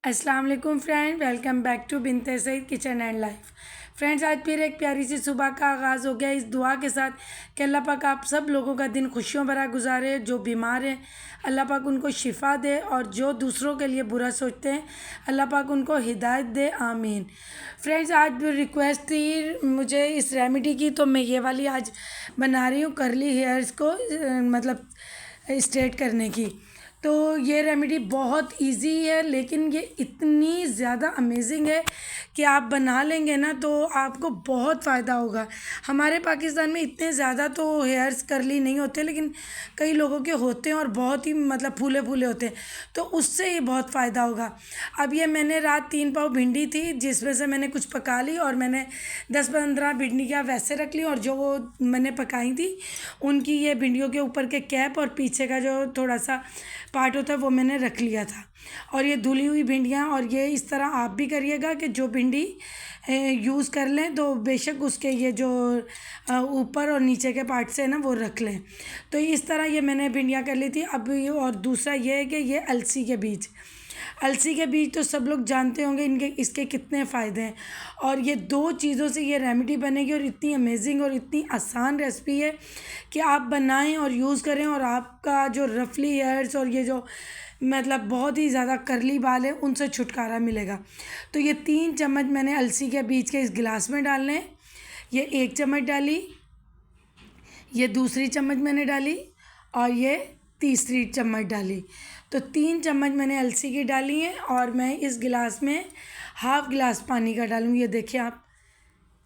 अस्सलाम वालेकुम friend, welcome back to Binte Saeed kitchen and life. Friends, आज फिर एक प्यारी सी सुबह का आगाज़ हो गया इस दुआ के साथ कि अल्लाह पाक आप सब लोगों का दिन खुशियों भरा गुजारे। जो बीमार हैं अल्लाह पाक उनको शिफ़ा दे, और जो दूसरों के लिए बुरा सोचते हैं अल्लाह पाक उनको हिदायत दे, आमीन। फ्रेंड्स, आज रिक्वेस्ट थी मुझे इस रेमेडी की, तो मैं ये वाली आज बना रही हूँ करली हेयर्स को मतलब स्ट्रेट करने की। तो ये रेमेडी बहुत इजी है, लेकिन ये इतनी ज़्यादा अमेजिंग है कि आप बना लेंगे ना तो आपको बहुत फ़ायदा होगा। हमारे पाकिस्तान में इतने ज़्यादा तो हेयर्स करली नहीं होते, लेकिन कई लोगों के होते हैं और बहुत ही मतलब फूले फूले होते हैं, तो उससे ये बहुत फ़ायदा होगा। अब ये मैंने रात 3 पाव भिंडी थी, जिसमें से मैंने कुछ पका ली, और मैंने 10-15 भिंडियाँ वैसे रख ली, और जो वो मैंने पकाई थी उनकी ये भिंडियों के ऊपर के कैप और पीछे का जो थोड़ा सा पार्ट होता है वो मैंने रख लिया था। और ये धुली हुई भिंडियाँ, और ये इस तरह आप भी करिएगा कि जो भिंडी यूज़ कर लें तो बेशक उसके ये जो ऊपर और नीचे के पार्ट से है ना वो रख लें। तो इस तरह ये मैंने भिंडियाँ कर ली थी। अब और दूसरा ये है कि ये अलसी के बीज तो सब लोग जानते होंगे इनके इसके कितने फ़ायदे हैं, और ये दो चीज़ों से ये रेमेडी बनेगी, और इतनी अमेजिंग और इतनी आसान रेसिपी है कि आप बनाएं और यूज़ करें, और आपका जो रफली हेयर्स और ये जो मतलब बहुत ही ज़्यादा करली बाल है उनसे छुटकारा मिलेगा। तो ये 3 चम्मच मैंने अलसी के बीज के इस गिलास में डालने हैं। ये 1 चम्मच डाली, ये दूसरी चम्मच मैंने डाली, और ये तीसरी चम्मच डाली। तो 3 चम्मच मैंने अलसी की डाली है, और मैं इस गिलास में हाफ़ गिलास पानी का डालूँगी। ये देखिए आप,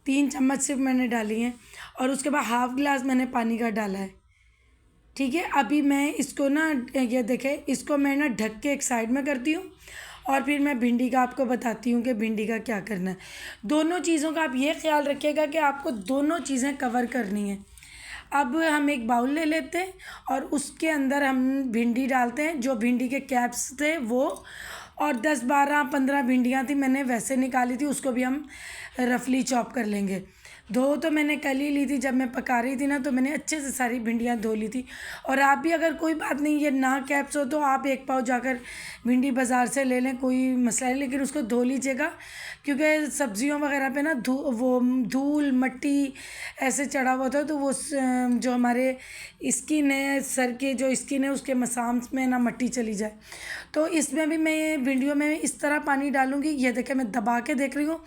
3 चम्मच सिर्फ मैंने डाली हैं, और उसके बाद हाफ़ गिलास मैंने पानी का डाला है। ठीक है, अभी मैं इसको ना ये देखें, इसको मैं ना ढक के एक साइड में करती हूँ, और फिर मैं भिंडी का आपको बताती हूँ कि भिंडी का क्या करना है। दोनों चीज़ों का आप ये ख्याल रखिएगा कि आपको दोनों चीज़ें कवर करनी है। अब हम एक बाउल ले लेते हैं, और उसके अंदर हम भिंडी डालते हैं, जो भिंडी के कैप्स थे वो, और 10-12-15 भिंडियाँ थी मैंने वैसे निकाली थी, उसको भी हम रफली चॉप कर लेंगे। धो तो मैंने कल ही ली थी, जब मैं पका रही थी ना तो मैंने अच्छे से सारी भिंडियाँ धो ली थी। और आप भी, अगर कोई बात नहीं ये ना कैप्स हो तो आप 1 पाव जाकर भिंडी बाज़ार से ले लें, कोई मसला नहीं, लेकिन उसको धो लीजिएगा, क्योंकि सब्जियों वगैरह पे ना धूल मट्टी ऐसे चढ़ा हुआ था, तो वो जो हमारे स्किन है, सर के जो स्किन है उसके मसाम्स में ना मट्टी चली जाए। तो इसमें भी मैं भिंडियों में इस तरह पानी डालूँगी। ये देखें, मैं दबा के देख रही हूँ,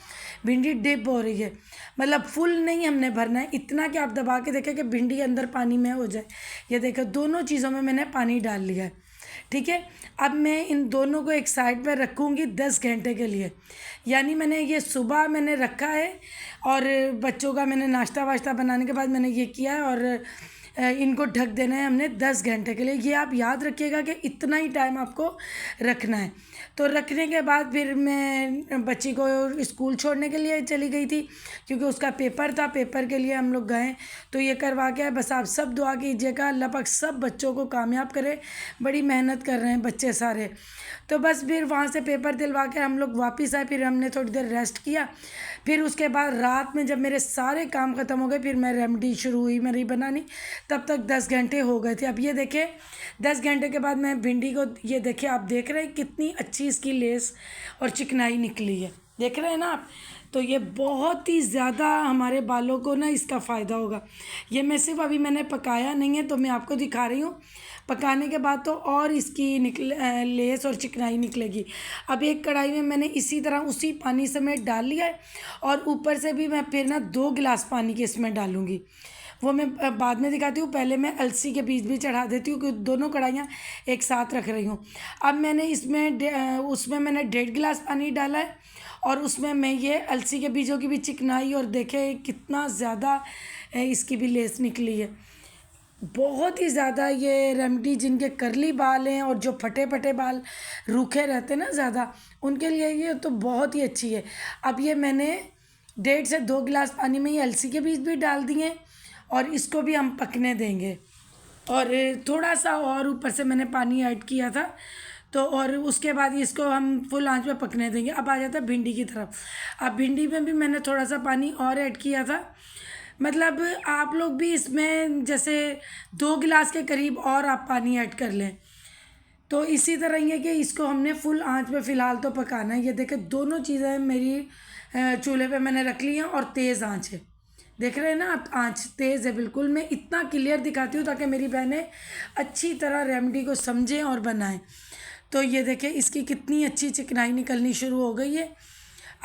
भिंडी डिप हो रही है, मतलब फुल नहीं हमने भरना है, इतना कि आप दबा के देखें कि भिंडी अंदर पानी में हो जाए। ये देखें, दोनों चीज़ों में मैंने पानी डाल लिया है। ठीक है, अब मैं इन दोनों को एक साइड पर रखूँगी 10 घंटे के लिए। यानी मैंने ये सुबह मैंने रखा है, और बच्चों का मैंने नाश्ता वाश्ता बनाने के बाद मैंने ये किया है, और इनको ढक देना है हमने 10 घंटे के लिए। ये आप याद रखिएगा कि इतना ही टाइम आपको रखना है। तो रखने के बाद फिर मैं बच्ची को स्कूल छोड़ने के लिए चली गई थी, क्योंकि उसका पेपर था, पेपर के लिए हम लोग गए। तो ये करवा के बस आप सब दुआ कीजिएगा अल्लाह पाक सब बच्चों को कामयाब करे, बड़ी मेहनत कर रहे हैं बच्चे सारे। तो बस फिर वहाँ से पेपर दिलवा के हम लोग वापस आए, फिर हमने थोड़ी देर रेस्ट किया। फिर उसके बाद रात में जब मेरे सारे काम ख़त्म हो गए, फिर मैं रेमेडी शुरू हुई मेरी बनानी, तब तक 10 घंटे हो गए थे। अब ये देखें, 10 घंटे के बाद मैं भिंडी को, ये देखें, आप देख रहे हैं कितनी अच्छी इसकी लेस और चिकनाई निकली है, देख रहे हैं ना आप। तो ये बहुत ही ज़्यादा हमारे बालों को ना इसका फ़ायदा होगा। ये मैं सिर्फ अभी मैंने पकाया नहीं है, तो मैं आपको दिखा रही हूँ। पकाने के बाद तो और इसकी लेस और चिकनाई निकलेगी। अब एक कढ़ाई में मैंने इसी तरह उसी पानी से मैं डाल लिया है, और ऊपर से भी मैं फिर ना 2 गिलास पानी के इसमें डालूँगी, वो मैं बाद में दिखाती हूँ। पहले मैं अलसी के बीज भी चढ़ा देती हूँ, क्योंकि दोनों कढ़ाइयाँ एक साथ रख रही हूँ। अब मैंने उसमें मैंने 1.5 गिलास पानी डाला है, और उसमें मैं ये अलसी के बीजों की भी चिकनाई, और देखें कितना ज़्यादा इसकी भी लेस निकली है। बहुत ही ज़्यादा ये रेमेडी जिनके करली बाल हैं और जो फटे फटे बाल रूखे रहते हैं ना ज़्यादा, उनके लिए ये तो बहुत ही अच्छी है। अब ये मैंने 1.5 से 2 गिलास पानी में ये अलसी के बीज भी डाल दिए, और इसको भी हम पकने देंगे। और थोड़ा सा और ऊपर से मैंने पानी ऐड किया था, तो और उसके बाद इसको हम फुल आंच पे पकने देंगे। अब आ जाता है भिंडी की तरफ। अब भिंडी में भी मैंने थोड़ा सा पानी और ऐड किया था, मतलब आप लोग भी इसमें जैसे 2 गिलास के करीब और आप पानी ऐड कर लें। तो इसी तरह ये कि इसको हमने फुल आंच पे फ़िलहाल तो पकाना है। ये देखें दोनों चीज़ें मेरी चूल्हे पे मैंने रख ली हैं और तेज़ आंच है। देख रहे हैं ना आप, आंच तेज़ है बिल्कुल। मैं इतना क्लियर दिखाती हूँ ताकि मेरी बहनें अच्छी तरह रेमेडी को समझें और बनाएं। तो ये देखें इसकी कितनी अच्छी चिकनाई निकलनी शुरू हो गई है।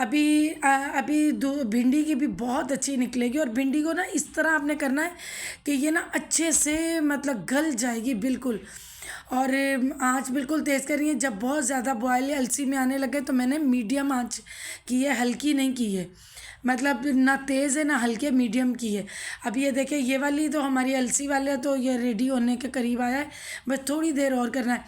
अभी भिंडी की भी बहुत अच्छी निकलेगी। और भिंडी को ना इस तरह आपने करना है कि ये ना अच्छे से मतलब गल जाएगी बिल्कुल। और आँच बिल्कुल तेज़ करनी है। जब बहुत ज़्यादा बॉयल अलसी में आने लगे तो मैंने मीडियम आँच की है, हल्की नहीं की है। मतलब ना तेज़ है ना हल्के, मीडियम की है। अब ये देखें ये वाली तो हमारी अलसी वाले तो ये रेडी होने के करीब आया है, बस थोड़ी देर और करना है।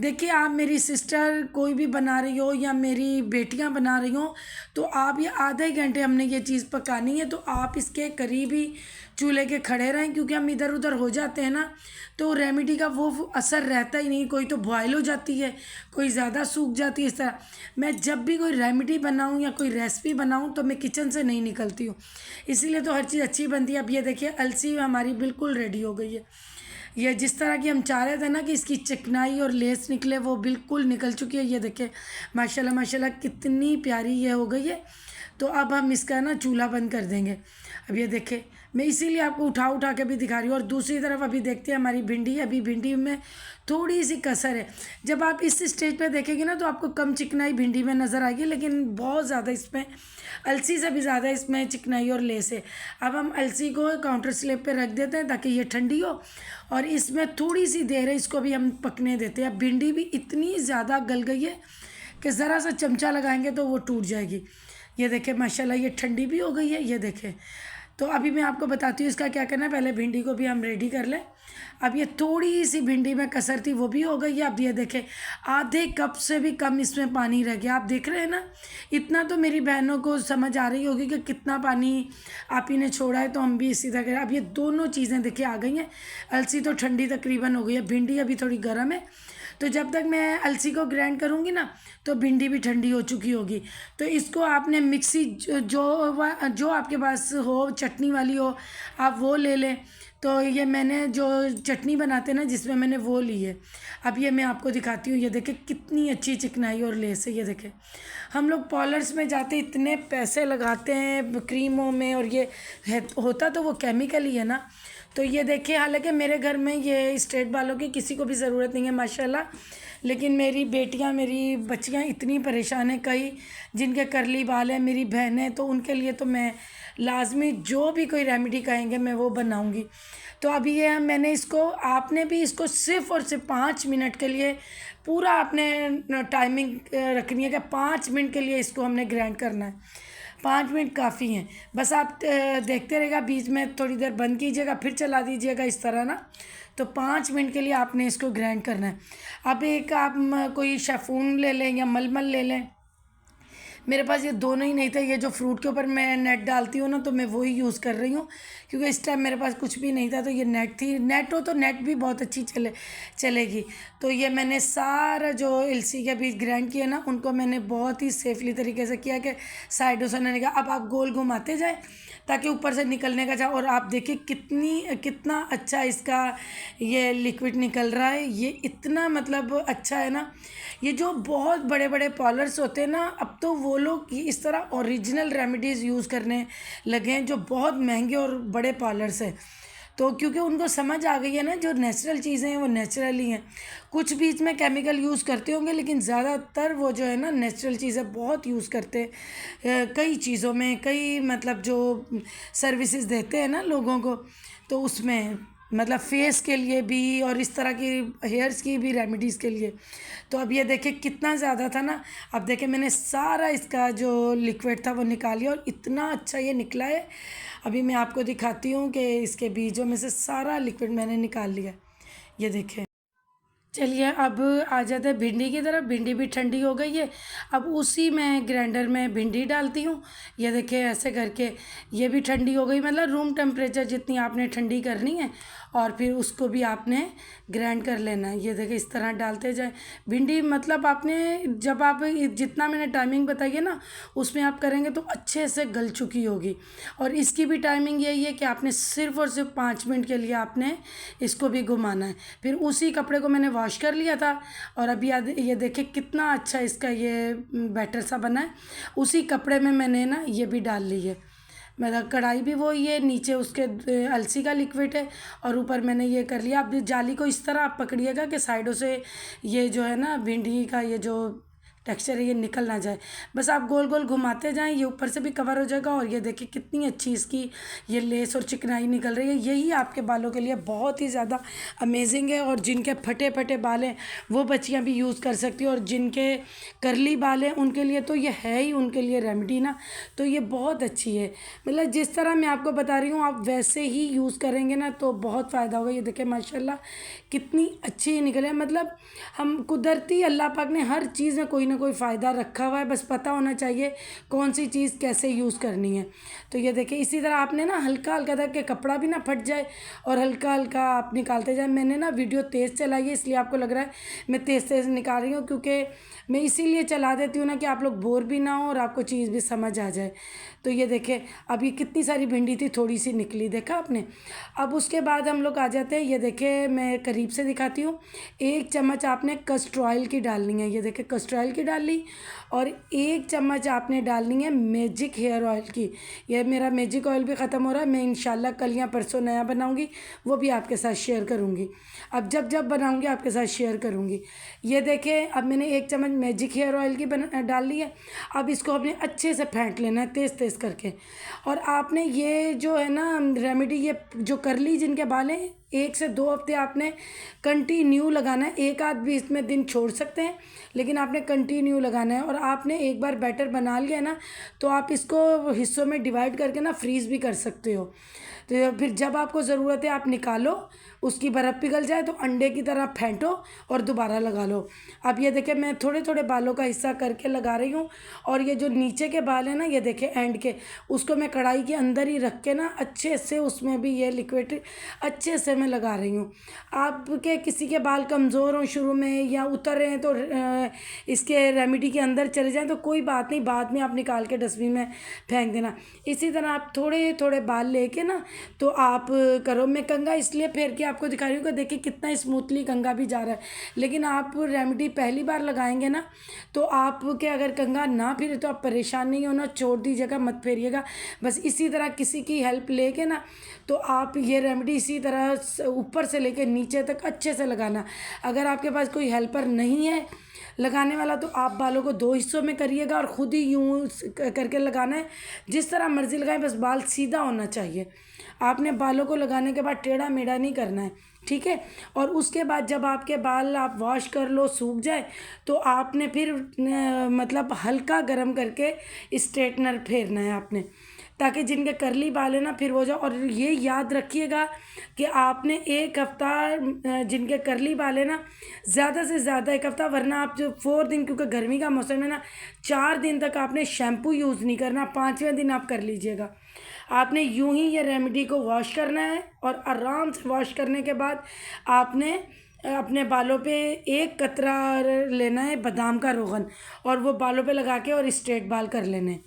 देखिए आप मेरी सिस्टर कोई भी बना रही हो या मेरी बेटियां बना रही हो तो आप ये आधे ही घंटे हमने ये चीज़ पकानी है। तो आप इसके करीब ही चूल्हे के खड़े रहें, क्योंकि हम इधर उधर हो जाते हैं ना तो रेमेडी का वो असर रहता ही नहीं। कोई तो बॉयल हो जाती है, कोई ज़्यादा सूख जाती है। इस तरह मैं जब भी कोई रेमेडी बनाऊँ या कोई रेसिपी बनाऊँ तो मैं किचन से नहीं निकलती हूँ, इसीलिए तो हर चीज़ अच्छी बनती है। अब ये देखिए अलसी हमारी बिल्कुल रेडी हो गई है। ये जिस तरह की हम चाह रहे थे ना कि इसकी चिकनाई और लेस निकले, वो बिल्कुल निकल चुकी है। ये देखिए माशाल्लाह माशाल्लाह कितनी प्यारी ये हो गई है। तो अब हम इसका ना चूल्हा बंद कर देंगे। अब ये देखें मैं इसीलिए आपको उठा उठा के भी दिखा रही हूँ। और दूसरी तरफ अभी देखते हैं हमारी भिंडी, अभी भिंडी में थोड़ी सी कसर है। जब आप इस स्टेज पे देखेंगे ना तो आपको कम चिकनाई भिंडी में नज़र आएगी, लेकिन बहुत ज़्यादा इसमें अलसी से भी ज़्यादा इसमें चिकनाई और लेस है। अब हम अलसी को काउंटर स्लैब पे रख देते हैं ताकि ये ठंडी हो, और इसमें थोड़ी सी देर है इसको भी हम पकने देते हैं। अब भिंडी भी इतनी ज़्यादा गल गई है कि ज़रा सा चमचा लगाएंगे तो वो टूट जाएगी। ये देखें माशाल्लाह ये ठंडी भी हो गई है। ये देखें तो अभी मैं आपको बताती हूँ इसका क्या करना है। पहले भिंडी को भी हम रेडी कर लें। अब ये थोड़ी सी भिंडी में कसर थी वो भी हो गई है। अब ये देखें आधे कप से भी कम इसमें पानी रह गया। आप देख रहे हैं ना, इतना तो मेरी बहनों को समझ आ रही होगी कि कितना पानी आप ही ने छोड़ा है, तो हम भी इसी तरह। अब ये दोनों चीज़ें देखिए आ गई हैं। अलसी तो ठंडी तकरीबन हो गई है, भिंडी अभी थोड़ी गर्म है। तो जब तक मैं अलसी को ग्राइंड करूँगी ना तो भिंडी भी ठंडी हो चुकी होगी। तो इसको आपने मिक्सी जो आपके पास हो, चटनी वाली हो, आप वो ले लें। तो ये मैंने जो चटनी बनाते हैं ना जिसमें मैंने वो ली है। अब ये मैं आपको दिखाती हूँ। ये देखें कितनी अच्छी चिकनाई और लेस है। ये देखें हम लोग पार्लर्स में जाते इतने पैसे लगाते हैं क्रीमों में, और ये होता तो वो केमिकल ही है ना। तो ये देखिए हालांकि मेरे घर में ये स्ट्रेट बालों की किसी को भी ज़रूरत नहीं है माशाल्लाह, लेकिन मेरी बेटियां मेरी बच्चियां इतनी परेशान हैं, कई जिनके करली बाल हैं, मेरी बहनें, तो उनके लिए तो मैं लाजमी जो भी कोई रेमेडी कहेंगे मैं वो बनाऊंगी। तो अभी ये मैंने इसको, आपने भी इसको सिर्फ़ और सिर्फ 5 मिनट के लिए पूरा आपने टाइमिंग रखनी है कि 5 मिनट के लिए इसको हमने ग्राइंड करना है। 5 मिनट काफ़ी हैं। बस आप देखते रहेगा, बीच में थोड़ी देर बंद कीजिएगा फिर चला दीजिएगा इस तरह ना। तो 5 मिनट के लिए आपने इसको ग्राइंड करना है। अब एक आप कोई शेफून ले लें या मलमल ले लें। मेरे पास ये दोनों ही नहीं थे। ये जो फ्रूट के ऊपर मैं नेट डालती हूँ ना तो मैं वही यूज़ कर रही हूँ, क्योंकि इस टाइम मेरे पास कुछ भी नहीं था। तो ये नेट थी, नेट हो तो नेट भी बहुत अच्छी चलेगी। तो ये मैंने सारा जो अलसी के बीज ग्राइंड किए ना उनको मैंने बहुत ही सेफली तरीके से किया कि साइडों से नहीं। अब आप गोल घुमाते जाए ताकि ऊपर से निकलने का जाए। और आप देखिए कितना अच्छा इसका ये लिक्विड निकल रहा है। ये इतना मतलब अच्छा है ना। ये जो बहुत बड़े बड़े पार्लर्स होते हैं ना, अब तो वो लोग इस तरह ओरिजिनल रेमेडीज़ यूज़ करने लगे हैं, जो बहुत महंगे और बड़े पार्लर्स हैं। तो क्योंकि उनको समझ आ गई है ना, जो नेचुरल चीज़ें हैं वो नेचुरल ही हैं। कुछ बीच में केमिकल यूज़ करते होंगे, लेकिन ज़्यादातर वो जो है ना नेचुरल चीज़ें बहुत यूज़ करते हैं कई चीज़ों में, कई मतलब जो सर्विसेज देते हैं ना लोगों को, तो उसमें मतलब फेस के लिए भी और इस तरह की हेयर्स की भी रेमेडीज़ के लिए। तो अब ये देखिए कितना ज़्यादा था ना। अब देखिए मैंने सारा इसका जो लिक्विड था वो निकाल लिया और इतना अच्छा ये निकला है। अभी मैं आपको दिखाती हूँ कि इसके बीजों में से सारा लिक्विड मैंने निकाल लिया। ये देखें। चलिए अब आ जाते हैं भिंडी की तरफ। भिंडी भी ठंडी हो गई है। अब उसी में ग्राइंडर में भिंडी डालती हूँ। ये देखिए ऐसे करके ये भी ठंडी हो गई, मतलब रूम टेम्परेचर जितनी आपने ठंडी करनी है, और फिर उसको भी आपने ग्राइंड कर लेना है। ये देखिए इस तरह डालते जाए भिंडी। मतलब आपने जब आप जितना मैंने टाइमिंग बताई है ना उसमें आप करेंगे तो अच्छे से गल चुकी होगी। और इसकी भी टाइमिंग यही है कि आपने सिर्फ़ और सिर्फ 5 मिनट के लिए आपने इसको भी घुमाना है। फिर उसी कपड़े को मैंने वॉश वॉश कर लिया था और अभी ये देखिए कितना अच्छा इसका ये बैटर सा बना है। उसी कपड़े में मैंने ना ये भी डाल ली है, मतलब कढ़ाई भी वही है, नीचे उसके अलसी का लिक्विड है और ऊपर मैंने ये कर लिया। अब जाली को इस तरह आप पकड़िएगा कि साइडों से ये जो है ना भिंडी का ये जो टेक्सचर है ये निकल ना जाए। बस आप गोल गोल घुमाते जाएं, ये ऊपर से भी कवर हो जाएगा। और ये देखिए कितनी अच्छी इसकी ये लेस और चिकनाई निकल रही है। यही आपके बालों के लिए बहुत ही ज़्यादा अमेजिंग है। और जिनके फटे फटे बाल हैं वो बच्चियाँ भी यूज़ कर सकती हैं, और जिनके करली बाल हैं उनके लिए तो ये है ही उनके लिए रेमेडी ना, तो ये बहुत अच्छी है। मतलब जिस तरह मैं आपको बता रही हूँ आप वैसे ही यूज़ करेंगे ना तो बहुत फ़ायदा होगा। ये देखिए माशाल्लाह कितनी अच्छी निकले। मतलब हम कुदरती अल्लाह पाक ने हर चीज़ में कोई ना कोई फ़ायदा रखा हुआ है, बस पता होना चाहिए कौन सी चीज़ कैसे यूज़ करनी है। तो ये देखिए इसी तरह आपने ना हल्का हल्का तक के कपड़ा भी ना फट जाए और हल्का हल्का आप निकालते जाए। मैंने ना वीडियो तेज़ चलाई है इसलिए आपको लग रहा है मैं तेज़ तेज़ निकाल रही हूँ, क्योंकि मैं इसीलिए चला देती हूँ ना कि आप लोग बोर भी ना हो और आपको चीज़ भी समझ आ जाए। तो ये देखिए अब ये कितनी सारी भिंडी थी, थोड़ी सी निकली, देखा आपने। अब उसके बाद हम लोग आ जाते हैं, ये देखिए मैं करीब से दिखाती हूँ। 1 चम्मच आपने कस्टर्ड ऑयल की डालनी है, ये देखिए कस्टर्ड ऑयल की डाल ली। और 1 चम्मच आपने डालनी है मैजिक हेयर ऑयल की। ये मेरा मैजिक ऑयल भी ख़त्म हो रहा है, मैं इंशाल्लाह कल या परसों नया बनाऊंगी, वो भी आपके साथ शेयर करूंगी। अब जब जब बनाऊंगी आपके साथ शेयर करूंगी। ये देखें अब मैंने 1 चम्मच मैजिक हेयर ऑयल की डाल ली है। अब इसको आपने अच्छे से फेंट लेना है तेज़ तेज़ करके। और आपने ये जो है ना रेमेडी, ये जो करली जिनके बाल हैं 1 से 2 हफ्ते आपने कंटिन्यू लगाना है। एक आध भी इसमें दिन छोड़ सकते हैं, लेकिन आपने कंटिन्यू लगाना है। और आपने एक बार बैटर बना लिया ना तो आप इसको हिस्सों में डिवाइड करके ना फ्रीज़ भी कर सकते हो। तो फिर जब आपको ज़रूरत है आप निकालो, उसकी बर्फ़ पिघल जाए तो अंडे की तरह फेंटो और दोबारा लगा लो। अब ये देखिए मैं थोड़े थोड़े बालों का हिस्सा करके लगा रही हूँ। और ये जो नीचे के बाल हैं ना, ये देखिए एंड के, उसको मैं कढ़ाई के अंदर ही रख के ना अच्छे से उसमें भी ये लिक्विड अच्छे से मैं लगा रही हूँ। आपके किसी के बाल कमज़ोर हों शुरू में या उतर रहे हैं तो इसके रेमेडी के अंदर चले जाएँ तो कोई बात नहीं, बाद में आप निकाल के डस्टबिन में फेंक देना। इसी तरह आप थोड़े थोड़े बाल लेके ना तो आप करो। मैं कंघा इसलिए फेर के आपको दिखा रही हूँ कि देखिए कितना स्मूथली कंघा भी जा रहा है। लेकिन आप रेमेडी पहली बार लगाएंगे ना तो आपके अगर कंघा ना फिरे तो आप परेशान नहीं होना, छोड़ दीजिएगा, मत फेरिएगा। बस इसी तरह किसी की हेल्प लेके ना तो आप ये रेमेडी इसी तरह ऊपर से लेके नीचे तक अच्छे से लगाना। अगर आपके पास कोई हेल्पर नहीं है लगाने वाला तो आप बालों को 2 हिस्सों में करिएगा और ख़ुद ही यूँ करके लगाना है। जिस तरह मर्ज़ी लगाएं, बस बाल सीधा होना चाहिए। आपने बालों को लगाने के बाद टेढ़ा मेढ़ा नहीं करना है, ठीक है। और उसके बाद जब आपके बाल आप वॉश कर लो, सूख जाए, तो आपने फिर मतलब हल्का गर्म करके स्ट्रेटनर फेरना है आपने, ताकि जिनके करली बाल है ना फिर वो जाओ। और ये याद रखिएगा कि आपने 1 हफ़्ता जिनके करली बाल है ना ज़्यादा से ज़्यादा 1 हफ़्ता, वरना आप जो 4 दिन, क्योंकि गर्मी का मौसम है ना, 4 दिन तक आपने शैम्पू यूज़ नहीं करना, 5वें दिन आप कर लीजिएगा। आपने यूं ही ये रेमेडी को वॉश करना है और आराम से वॉश करने के बाद आपने अपने बालों पे 1 कतरा लेना है बादाम का रोगन और वो बालों पे लगा के और स्ट्रेट बाल कर लेने हैं।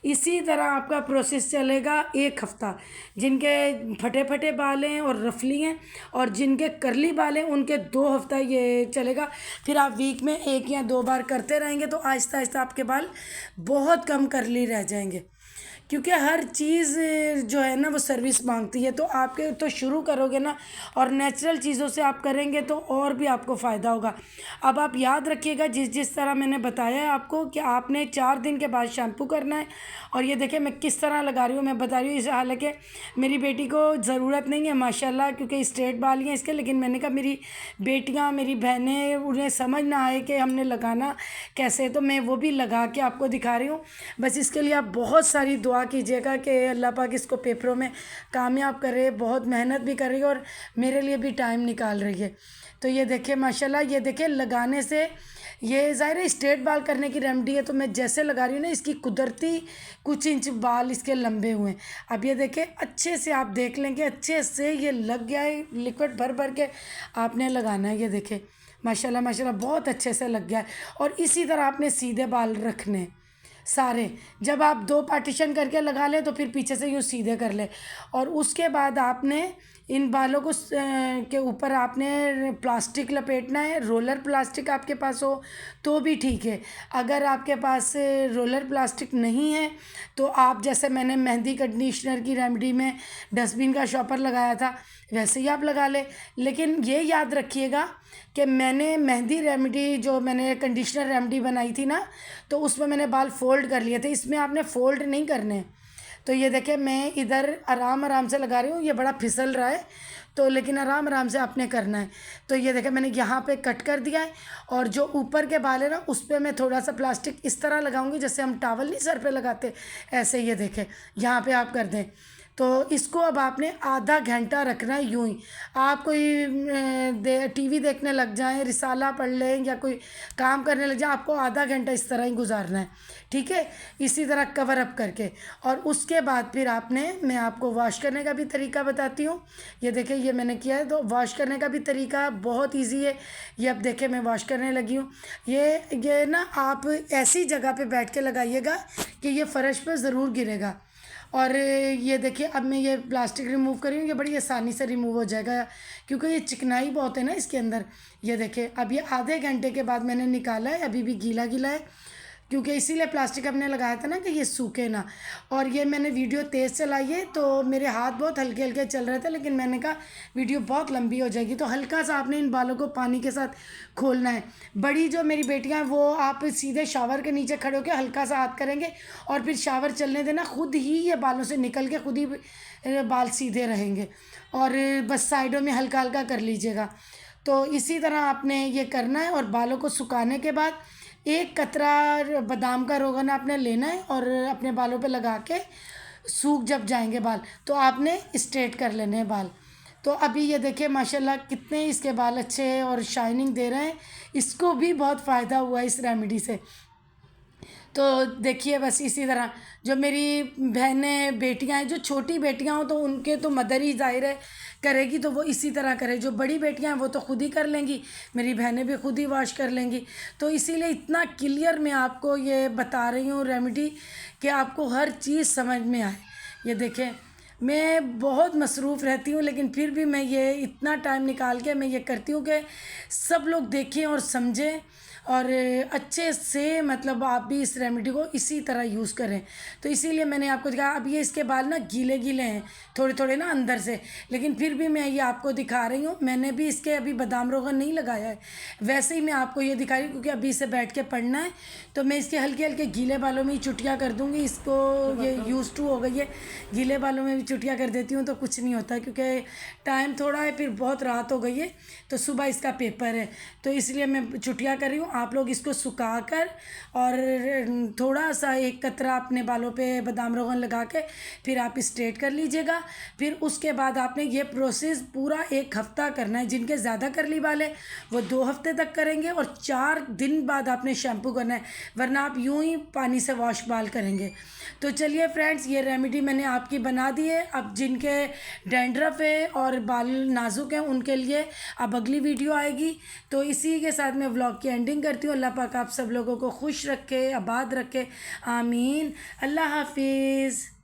इसी तरह आपका प्रोसेस चलेगा 1 हफ़्ता। जिनके फटे फटे बाल हैं और रफली हैं और जिनके करली बाल हैं उनके 2 हफ़्ता ये चलेगा। फिर आप वीक में 1 या 2 बार करते रहेंगे तो आहिस्ता आहिस्ता आपके बाल बहुत कम करली रह जाएंगे। क्योंकि हर चीज़ जो है ना वो सर्विस मांगती है। तो आपके तो शुरू करोगे ना और नेचुरल चीज़ों से आप करेंगे तो और भी आपको फ़ायदा होगा। अब आप याद रखिएगा जिस जिस तरह मैंने बताया है आपको कि आपने 4 दिन के बाद शैम्पू करना है। और ये देखिए मैं किस तरह लगा रही हूँ, मैं बता रही हूँ। इस हालांकि मेरी बेटी को ज़रूरत नहीं है माशाल्लाह, क्योंकि स्ट्रेट बाल हैं इसके, लेकिन मैंने कहा मेरी बेटियाँ, मेरी बहनें, उन्हें समझ ना आए कि हमने लगाना कैसे, तो मैं वो भी लगा के आपको दिखा रही हूँ। बस इसके लिए आप बहुत सारी दुआ कीजिएगा कि अल्लाह पाक इसको पेपरों में कामयाब करे। बहुत मेहनत भी कर रही है और मेरे लिए भी टाइम निकाल रही है। तो ये देखिए माशाल्लाह, ये देखिए लगाने से ये ज़ाहिर है स्ट्रेट बाल करने की रेमेडी है, तो मैं जैसे लगा रही हूँ ना इसकी कुदरती कुछ इंच बाल इसके लंबे हुए हैं। अब ये देखिए अच्छे से आप देख लेंगे, अच्छे से ये लग गया है, लिक्विड भर भर के आपने लगाना है। ये देखिए माशाल्लाह माशाल्लाह बहुत अच्छे से लग गया है। और इसी तरह आपने सीधे बाल रखने, सारे। जब आप 2 पार्टीशन करके लगा लें तो फिर पीछे से यूँ सीधे कर लें, और उसके बाद आपने इन बालों को के ऊपर आपने प्लास्टिक लपेटना है। रोलर प्लास्टिक आपके पास हो तो भी ठीक है। अगर आपके पास रोलर प्लास्टिक नहीं है तो आप, जैसे मैंने मेहंदी कंडीशनर की रेमेडी में डस्टबिन का शॉपर लगाया था, वैसे ही आप लगा लें। लेकिन ये याद रखिएगा कि मैंने मेहंदी रेमेडी, जो मैंने कंडीशनर रेमेडी बनाई थी ना, तो उसमें मैंने बाल फोल्ड कर लिए थे। इसमें आपने फोल्ड नहीं करने। तो ये देखिए मैं इधर आराम आराम से लगा रही हूँ, ये बड़ा फिसल रहा है तो, लेकिन आराम आराम से आपने करना है। तो ये देखिए मैंने यहाँ पे कट कर दिया है, और जो ऊपर के बाल है ना उस पर मैं थोड़ा सा प्लास्टिक इस तरह लगाऊंगी जैसे हम टावल नहीं सर पे लगाते, ऐसे ये देखें यहाँ पे आप कर दें। तो इसको अब आपने आधा घंटा रखना है यूं ही। आप कोई टीवी देखने लग जाएं, रिसाला पढ़ लें या कोई काम करने लग जाएं, आपको आधा घंटा इस तरह ही गुजारना है, ठीक है, इसी तरह कवर अप करके। और उसके बाद फिर आपने, मैं आपको वॉश करने का भी तरीका बताती हूँ। ये देखिए ये मैंने किया है, तो वॉश करने का भी तरीका बहुत ईजी है। ये अब देखिए मैं वॉश करने लगी हूँ। ये ना आप ऐसी जगह पे बैठ के लगाइएगा कि ये फ़र्श पे ज़रूर गिरेगा। और ये देखिए अब मैं ये प्लास्टिक रिमूव कर रही हूँ, ये बड़ी आसानी से रिमूव हो जाएगा क्योंकि ये चिकनाई बहुत है ना इसके अंदर। ये देखिए अब ये आधे घंटे के बाद मैंने निकाला है, अभी भी गीला गीला है, क्योंकि इसीलिए प्लास्टिक हमने लगाया था ना कि ये सूखे ना। और ये मैंने वीडियो तेज़ चलाई है तो मेरे हाथ बहुत हल्के हल्के चल रहे थे, लेकिन मैंने कहा वीडियो बहुत लंबी हो जाएगी, तो हल्का सा आपने इन बालों को पानी के साथ खोलना है। बड़ी जो मेरी बेटियां हैं वो आप सीधे शावर के नीचे खड़े होकर हल्का सा हाथ करेंगे और फिर शावर चलने देना, खुद ही ये बालों से निकल के खुद ही बाल सीधे रहेंगे। और बस साइडों में हल्का हल्का कर लीजिएगा। तो इसी तरह आपने ये करना है। और बालों को सुखाने के बाद एक कतरा बादाम का रोगन आपने लेना है और अपने बालों पे लगा के सूख जब जाएंगे बाल तो आपने स्ट्रेट कर लेने हैं बाल। तो अभी ये देखिए माशाल्लाह कितने इसके बाल अच्छे और शाइनिंग दे रहे हैं। इसको भी बहुत फ़ायदा हुआ है इस रेमेडी से। तो देखिए बस इसी तरह जो मेरी बहनें बेटियां हैं, जो छोटी बेटियां हो तो उनके तो मदर ही ज़ाहिर है करेगी, तो वो इसी तरह करे। जो बड़ी बेटियां हैं वो तो खुद ही कर लेंगी, मेरी बहनें भी खुद ही वॉश कर लेंगी। तो इसीलिए इतना क्लियर मैं आपको ये बता रही हूँ रेमेडी कि आपको हर चीज़ समझ में आए। ये देखें मैं बहुत मसरूफ़ रहती हूँ, लेकिन फिर भी मैं ये इतना टाइम निकाल के मैं ये करती हूँ कि सब लोग देखें और समझें और अच्छे से, मतलब आप भी इस रेमेडी को इसी तरह यूज़ करें। तो इसीलिए मैंने आपको दिखाया। अब ये इसके बाल ना गीले गीले हैं थोड़े थोड़े ना अंदर से, लेकिन फिर भी मैं ये आपको दिखा रही हूँ। मैंने भी इसके अभी बादाम रोगन नहीं लगाया है, वैसे ही मैं आपको ये दिखा रही हूँ क्योंकि अभी इसे बैठ के पढ़ना है। तो मैं इसके हल्के हल्के गीले बालों में ही चुटियाँ कर दूँगी। इसको ये यूज़ टू हो गई है, गीले बालों में भी चुटियाँ कर देती हूँ तो कुछ नहीं होता, क्योंकि टाइम थोड़ा है, फिर बहुत रात हो गई है तो सुबह इसका पेपर है, तो इसलिए मैं चुटियाँ कर रही हूँ। आप लोग इसको सुखा कर और थोड़ा सा एक कतरा अपने बालों पे बादाम रोगन लगा के फिर आप स्ट्रेट कर लीजिएगा। फिर उसके बाद आपने ये प्रोसेस पूरा 1 हफ़्ता करना है। जिनके ज़्यादा करली बाल है वो 2 हफ्ते तक करेंगे और 4 दिन बाद आपने शैम्पू करना है, वरना आप यूं ही पानी से वॉश बाल करेंगे। तो चलिए फ्रेंड्स, ये रेमेडी मैंने आपकी बना दी है। अब जिनके डैंड्रफ है और बाल नाजुक हैं उनके लिए अब अगली वीडियो आएगी। तो इसी के साथ मैं व्लॉग की एंडिंग करती हूँ। अल्लाह पाक आप सब लोगों को खुश रखे, आबाद रखे, आमीन। अल्लाह हाफिज़।